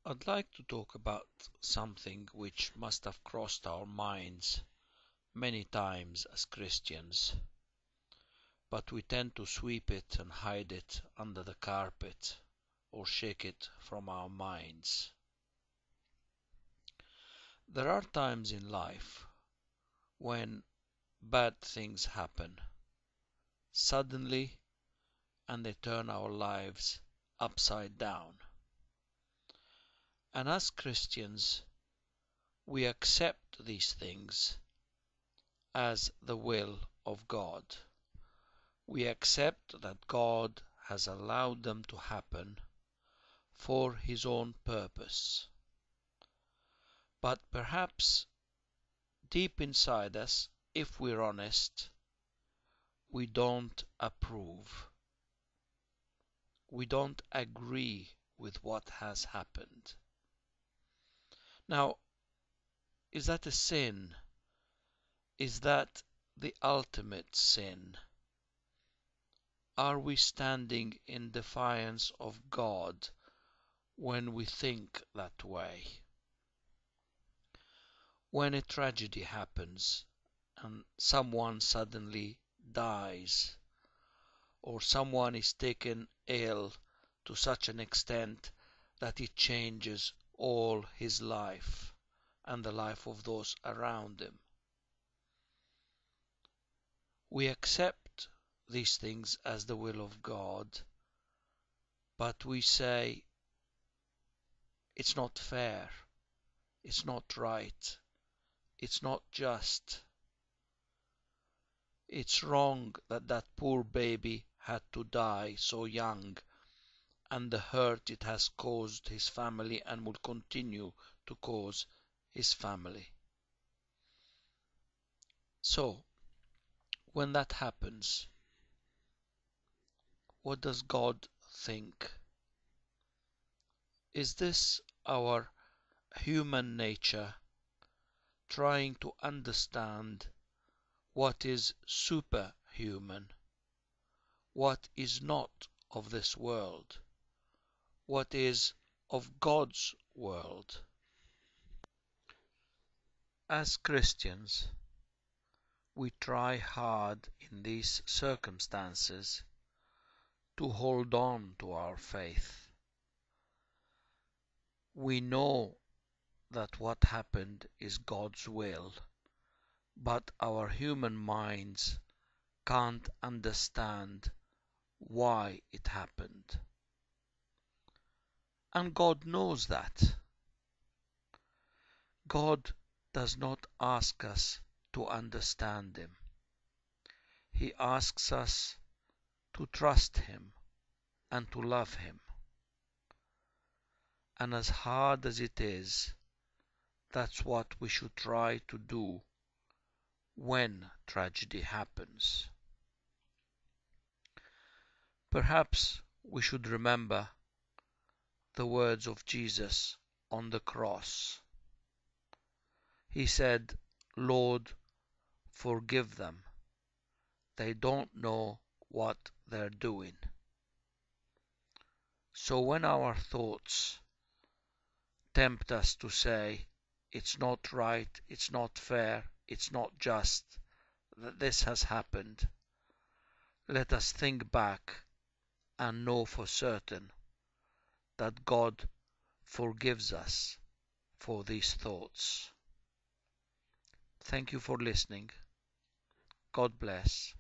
I'd like to talk about something which must have crossed our minds many times as Christians, but we tend to sweep it and hide it under the carpet or shake it from our minds. There are times in life when bad things happen suddenly and they turn our lives upside down. And as Christians, we accept these things as the will of God. We accept that God has allowed them to happen for His own purpose. But perhaps deep inside us, if we're honest, we don't approve. We don't agree with what has happened. Now, is that a sin? Is that the ultimate sin? Are we standing in defiance of God when we think that way? When a tragedy happens and someone suddenly dies, or someone is taken ill to such an extent that it changes all his life and the life of those around him, we accept these things as the will of God, but we say it's not fair, it's not right, it's not just. It's wrong that that poor baby had to die so young, and the hurt it has caused his family and will continue to cause his family. So, when that happens, what does God think? Is this our human nature trying to understand what is superhuman, what is not of this world, what is of God's world? As Christians, we try hard in these circumstances to hold on to our faith. We know that what happened is God's will, but our human minds can't understand why it happened. And God knows that. God does not ask us to understand Him. He asks us to trust Him and to love Him. And as hard as it is, that's what we should try to do when tragedy happens. Perhaps we should remember the words of Jesus on the cross. He said, "Lord, forgive them. They don't know what they're doing." So when our thoughts tempt us to say, it's not right, it's not fair, it's not just that this has happened, let us think back and know for certain that God forgives us for these thoughts. Thank you for listening. God bless.